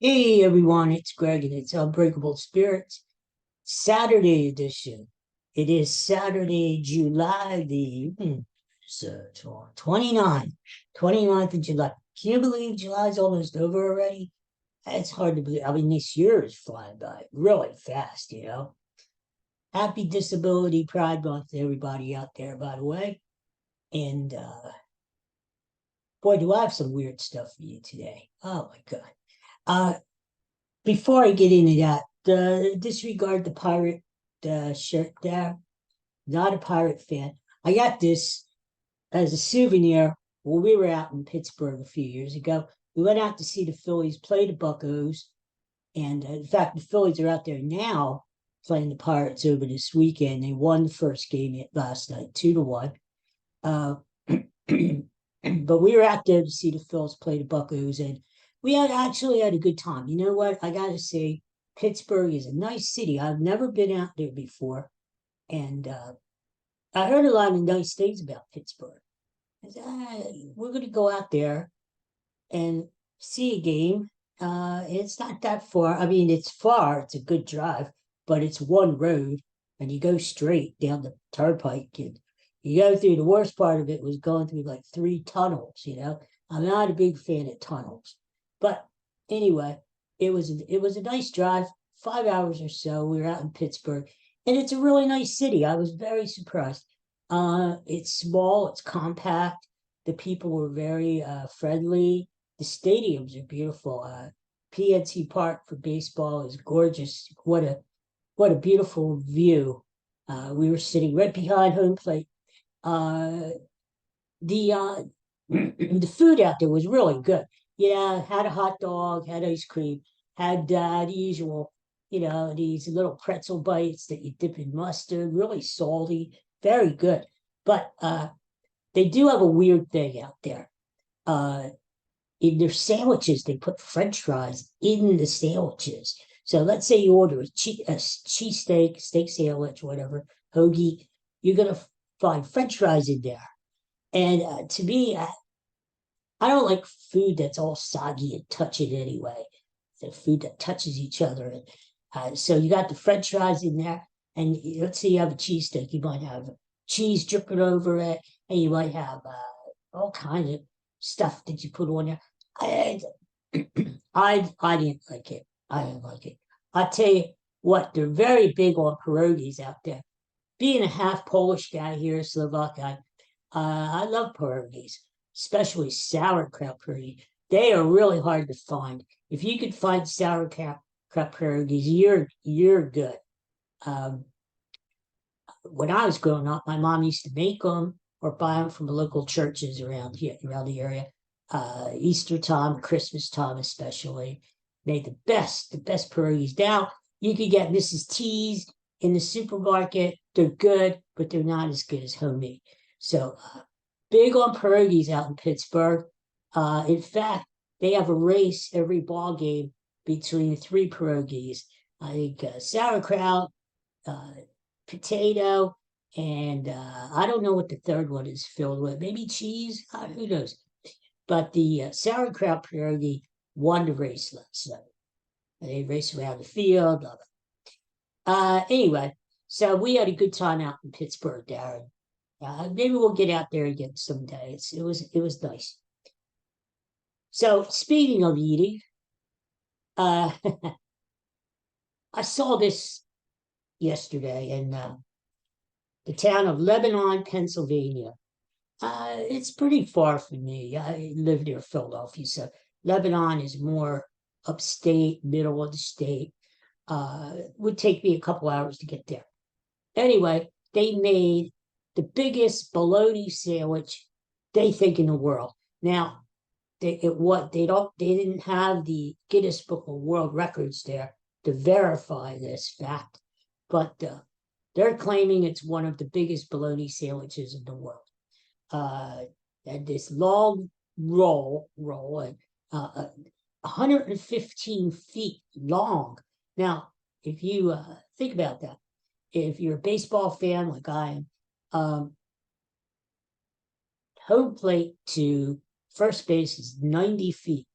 Hey everyone, it's Greg and it's Unbreakable Spirits Saturday edition. It is Saturday, July the 29th, 29th of July. Can you believe July's almost over already? It's hard to believe. I mean, this year is flying by really fast. Happy Disability Pride Month to everybody out there, by the way. And boy, do I have some weird stuff for you today. Oh my God. Uh, Before I get into that, disregard the pirate shirt there. Not a pirate fan. I got this as a souvenir when we were out in Pittsburgh a few years ago. We went out to see the Phillies play the Buccos, and in fact, the Phillies are out there now playing the Pirates over this weekend. They won the first game last night, 2-1. Uh, but we were out there to see the Phils play the Buccos, and we had actually had a good time. You know what? I gotta say, Pittsburgh is a nice city. I've never been out there before, and I heard a lot of nice things about Pittsburgh. I said, we're gonna go out there and see a game. It's not that far. I mean, it's far. It's a good drive, but it's one road, and you go straight down the turnpike. And you go through. The worst part of it was going through like three tunnels. I'm not a big fan of tunnels, but anyway, it was a nice drive. 5 hours or so. We were out in Pittsburgh, and it's a really nice city. I was very surprised. It's small. It's compact. The people were very friendly. The stadiums are beautiful. PNC Park for baseball is gorgeous. What a beautiful view. We were sitting right behind home plate. Uh, the the food out there was really good. Yeah, had a hot dog, had ice cream, had the usual, these little pretzel bites that you dip in mustard, really salty, very good. But they do have a weird thing out there. Uh, in their sandwiches, they put French fries in the sandwiches. So let's say you order a cheesesteak, steak sandwich, whatever, hoagie, you're going to find French fries in there. And to me, I don't like food that's all soggy and touching anyway. The food that touches each other. And so you got the French fries in there. And let's say you have a cheesesteak, you might have cheese dripping over it, and you might have all kinds of stuff that you put on there. I, I didn't like it. I didn't like it. I tell you what, they're very big on pierogies out there. Being a half Polish guy here, Slovak guy, I love pierogies, especially sauerkraut pierogi. They are really hard to find. If you could find sauerkraut pierogies, you're good. Um, when I was growing up, my mom used to make them or buy them from the local churches around here, around the area. Easter time, Christmas time, especially, made the best pierogies. Now you could get Mrs. T's in the supermarket. They're good, but they're not as good as homemade. So big on pierogies out in Pittsburgh. In fact, they have a race every ball game between three pierogies. I think sauerkraut, uh, potato, and I don't know what the third one is filled with. Maybe cheese. Who knows? But the sauerkraut pierogi won the race last night. They raced around the field. Blah, blah. Anyway, so we had a good time out in Pittsburgh, Darren. Maybe we'll get out there again someday. It was nice. So speaking of eating, uh, I saw this yesterday in the town of Lebanon, Pennsylvania. It's pretty far from me. I live near Philadelphia, so Lebanon is more upstate, middle of the state. Would take me a couple hours to get there. Anyway, they made the biggest bologna sandwich they think in the world. Now, they didn't have the Guinness Book of World Records there to verify this fact, but they're claiming it's one of the biggest bologna sandwiches in the world. Uh, and this long roll, and 115 feet long. Now, if you think about that, if you're a baseball fan like I am, um, home plate to first base is 90 feet.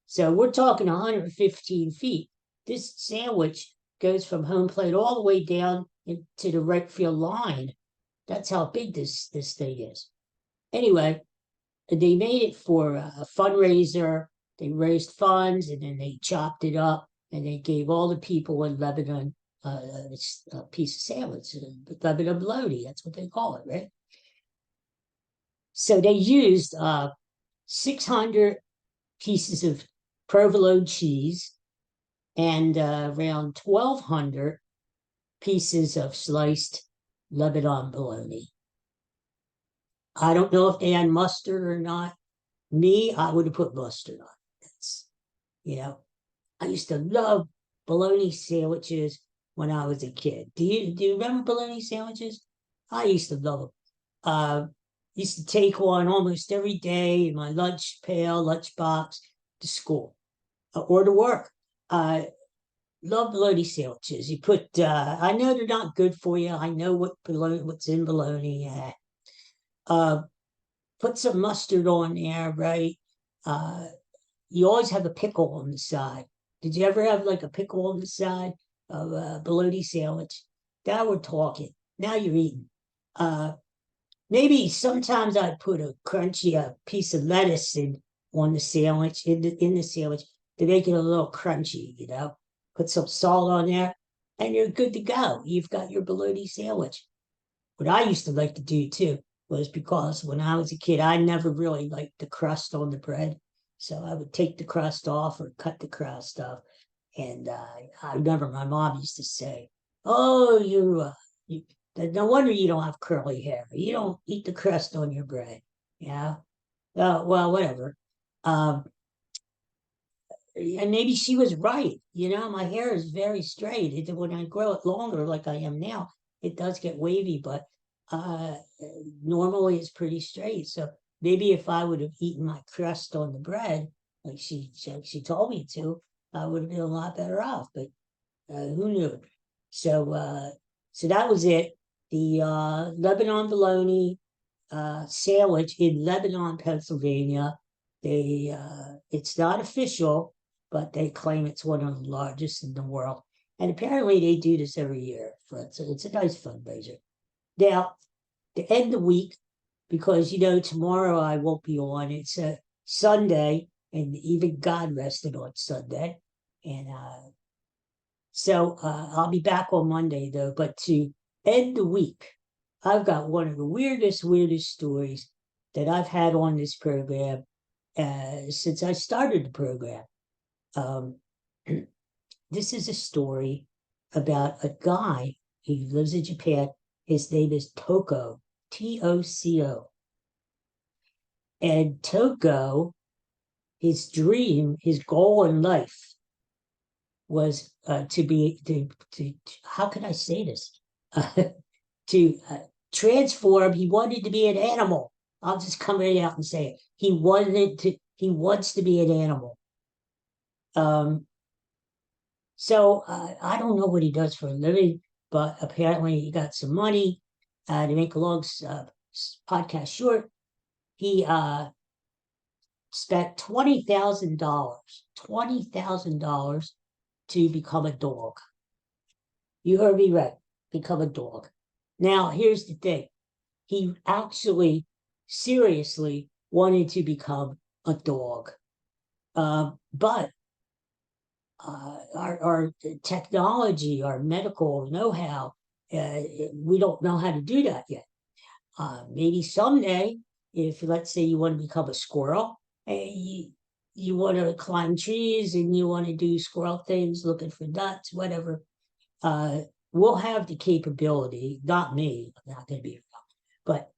So we're talking 115 feet. This sandwich goes from home plate all the way down into the right field line. That's how big this thing is. Anyway, they made it for a fundraiser. They raised funds and then they chopped it up and they gave all the people in Lebanon a piece of sandwich, Lebanon bologna. That's what they call it, right? So they used 600 pieces of provolone cheese and around 1,200 pieces of sliced Lebanon bologna. I don't know if they had mustard or not. Me, I would have put mustard on. That's, you know, I used to love bologna sandwiches when I was a kid. Do you remember bologna sandwiches? I used to love them. Used to take one almost every day in my lunch pail, lunch box to school or to work. Love bologna sandwiches. You put, I know they're not good for you. I know what's in bologna. Put some mustard on there, right? You always have a pickle on the side. Did you ever have like a pickle on the side of a bologna sandwich? Now we're talking. Now you're eating. Maybe sometimes I'd put a crunchy piece of lettuce on the sandwich, in the sandwich to make it a little crunchy, Put some salt on there and you're good to go. You've got your bologna sandwich. What I used to like to do too was because when I was a kid, I never really liked the crust on the bread. So I would take the crust off or cut the crust off. And I remember my mom used to say, "Oh, you no wonder you don't have curly hair. You don't eat the crust on your bread." Yeah. Well, whatever. Um, and maybe she was right. My hair is very straight. When I grow it longer, like I am now, it does get wavy, but uh, normally it's pretty straight. So maybe if I would have eaten my crust on the bread, like she told me to, I would have been a lot better off. But who knew? So that was it. The Lebanon bologna sandwich in Lebanon, Pennsylvania. It's not official, but they claim it's one of the largest in the world. And apparently they do this every year. It's a nice fundraiser. Now, to end the week, because tomorrow I won't be on. It's a Sunday, and even God rested on Sunday. And so I'll be back on Monday though. But to end the week, I've got one of the weirdest stories that I've had on this program since I started the program. This is a story about a guy who lives in Japan. His name is Toco, Toco. And Toco, his dream, his goal in life was to how can I say this? To transform. He wanted to be an animal. I'll just come right out and say it. He wants to be an animal. So I don't know what he does for a living, but apparently he got some money to make a long podcast short. He spent $20,000 to become a dog. You heard me right. Become a dog. Now, here's the thing. He actually seriously wanted to become a dog. But our technology, our medical know-how, we don't know how to do that yet. Maybe someday, if let's say you want to become a squirrel, you want to climb trees and you want to do squirrel things, looking for nuts, whatever, we'll have the capability. Not me, I'm not going to be, but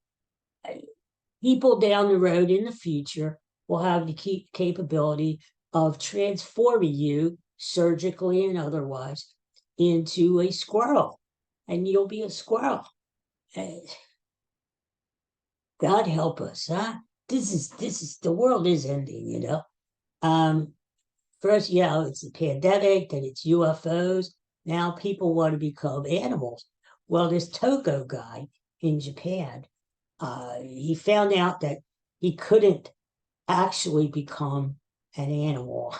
people down the road in the future will have the capability of transforming you surgically and otherwise into a squirrel, and you'll be a squirrel. God help us, huh? This is the world is ending, First, it's a pandemic, then it's UFOs. Now people want to become animals. Well, this Toco guy in Japan, he found out that he couldn't actually become an animal.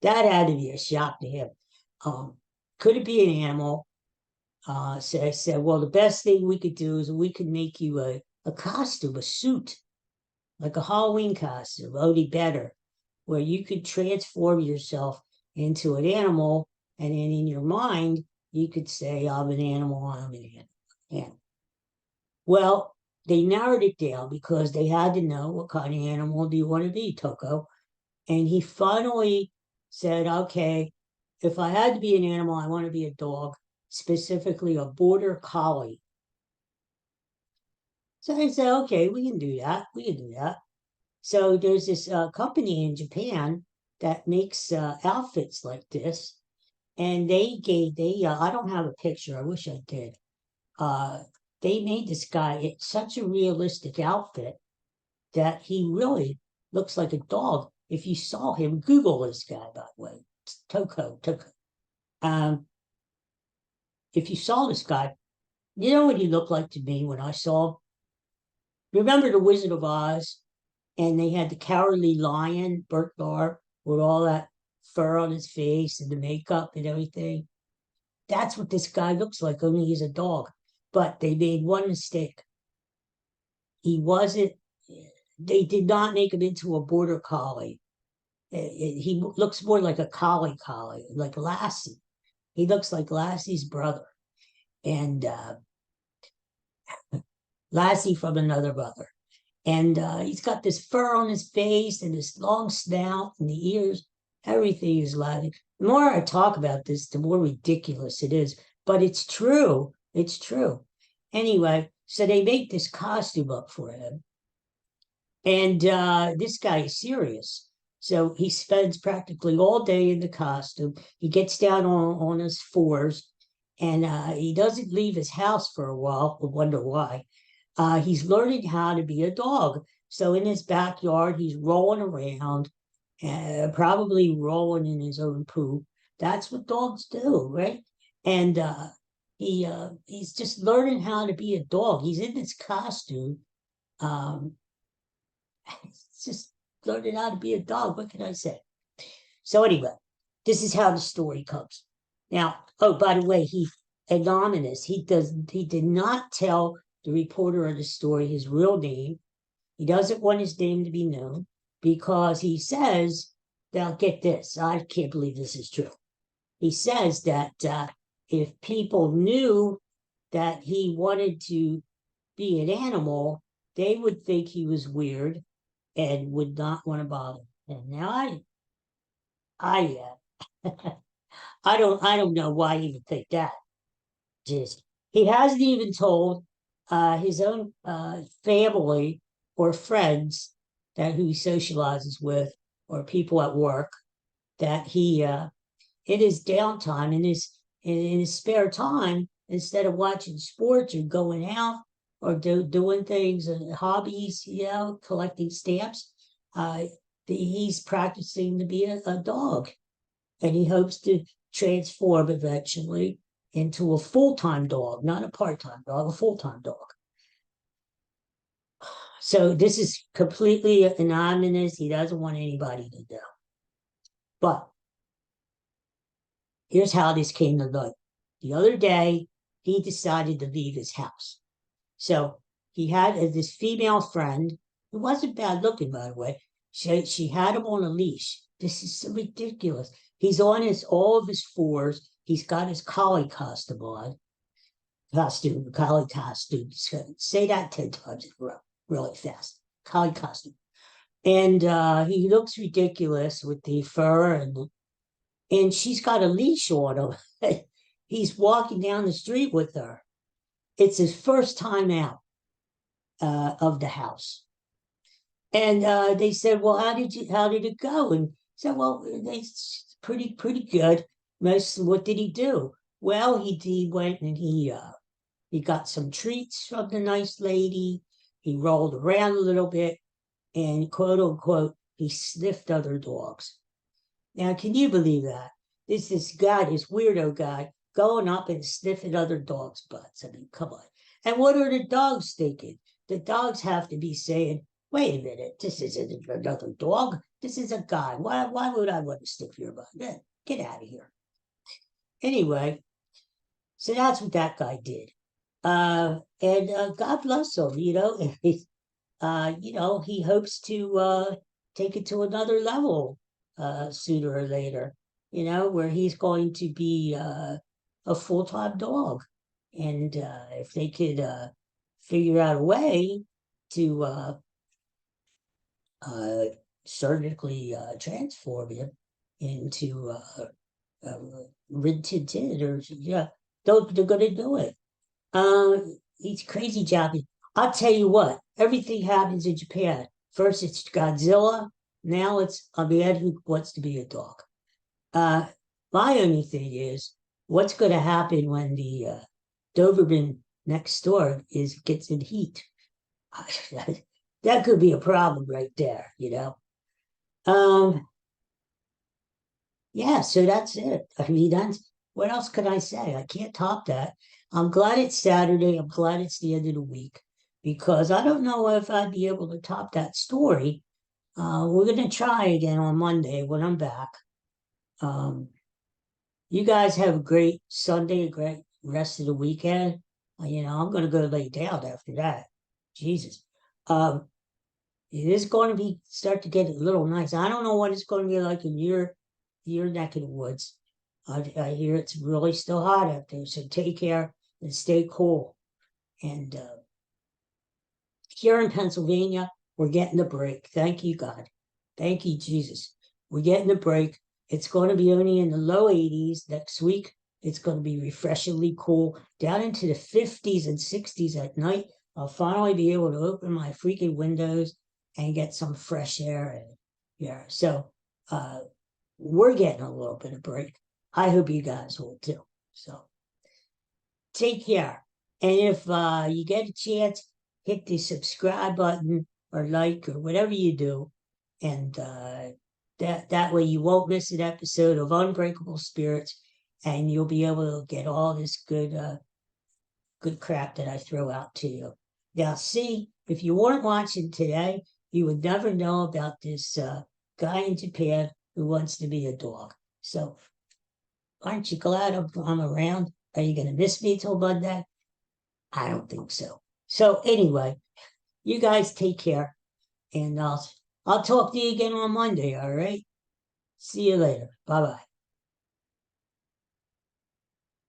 That had to be a shock to him. Could it be an animal? So I said, well, the best thing we could do is we could make you a costume, a suit, like a Halloween costume, only better, where you could transform yourself into an animal, and then in your mind, you could say, I'm an animal, I'm an animal. Well, they narrowed it down because they had to know what kind of animal do you want to be, Toco. And he finally said, okay, if I had to be an animal, I want to be a dog, specifically a border collie. So I said, okay, we can do that. We can do that. So there's this company in Japan that makes outfits like this. And I don't have a picture. I wish I did. Uh, they made this guy such a realistic outfit that he really looks like a dog. If you saw him, Google this guy, by the way. It's Toco. Um, if you saw this guy, you know what he looked like to me when I saw him? Remember the Wizard of Oz? And they had the cowardly lion, Bert Gar, with all that fur on his face and the makeup and everything. That's what this guy looks like, only he's a dog. But they made one mistake. He wasn't, they did not make him into a border collie. He looks more like a collie, like Lassie. He looks like Lassie's brother. And Lassie from another mother. And he's got this fur on his face and this long snout and the ears. Everything is Latin. The more I talk about this, the more ridiculous it is. But it's true. It's true. Anyway, so they make this costume up for him. And this guy is serious. So he spends practically all day in the costume. He gets down on his fours and he doesn't leave his house for a while. I wonder why. He's learning how to be a dog. So in his backyard, he's rolling around, probably rolling in his own poop. That's what dogs do, right? And he's just learning how to be a dog. He's in this costume. Um, he's just learning how to be a dog. What can I say? So anyway, this is how the story comes. Now, oh, by the way, he anonymous. He did not tell the reporter of the story his real name. He doesn't want his name to be known because he says, now get this, I can't believe this is true. He says that if people knew that he wanted to be an animal, they would think he was weird and would not want to bother. And now I I don't know why he would think that. Just he hasn't even told his own family or friends that who he socializes with or people at work that he in his downtime in his spare time instead of watching sports or going out or doing things and hobbies, collecting stamps, uh, he's practicing to be a dog, and he hopes to transform eventually into a full-time dog, not a part-time dog, a full-time dog. So this is completely anonymous. He doesn't want anybody to know. But here's how this came to light. The other day, he decided to leave his house. So he had this female friend who wasn't bad looking, by the way. She had him on a leash. This is so ridiculous. He's on all of his fours. He's got his collie costume on. Collie costume. Say that 10 times in a row, really fast. Collie costume. And he looks ridiculous with the fur and she's got a leash on him. He's walking down the street with her. It's his first time out of the house. And they said, well, how did it go? And said, well, it's pretty good. What did he do? Well, he went and he got some treats from the nice lady. He rolled around a little bit and quote unquote, he sniffed other dogs. Now, can you believe that? This guy, this weirdo guy, going up and sniffing other dogs' butts. I mean, come on. And what are the dogs thinking? The dogs have to be saying, wait a minute, this isn't another dog. This is a guy. Why would I want to stick your butt? Get out of here. Anyway, so that's what that guy did. And God bless him, he hopes to take it to another level sooner or later, where he's going to be a full-time dog. And if they could figure out a way to uh, surgically transform him into Rid Tid Tid, or yeah, they're going to do it. He's crazy Japanese. I'll tell you what, everything happens in Japan. First it's Godzilla, now it's a man who wants to be a dog. Uh, my only thing is, what's going to happen when the Doberman next door gets in heat? That could be a problem right there. Um, yeah, so that's it. I mean, what else can I say? I can't top that. I'm glad it's Saturday. I'm glad it's the end of the week because I don't know if I'd be able to top that story. We're gonna try again on Monday when I'm back. Um, you guys have a great Sunday, a great rest of the weekend. I'm gonna go lay down after that. Jesus. Um, it is going to be start to get a little nice. I don't know what it's going to be like in your neck of the woods. I hear it's really still hot out there, so take care and stay cool. And here in Pennsylvania, we're getting a break. Thank you, God. Thank you, Jesus. We're getting a break. It's going to be only in the low 80s next week. It's going to be refreshingly cool, down into the 50s and 60s at night. I'll finally be able to open my freaking windows and get some fresh air. And yeah, so we're getting a little bit of break. I hope you guys will too. So take care. And if you get a chance, hit the subscribe button or like or whatever you do. And that way you won't miss an episode of Unbreakable Spirits, and you'll be able to get all this good crap that I throw out to you. Now, see, if you weren't watching today, you would never know about this guy in Japan who wants to be a dog. So, aren't you glad I'm around? Are you going to miss me till Monday? I don't think so. So, anyway, you guys take care, and I'll talk to you again on Monday. All right. See you later. Bye bye.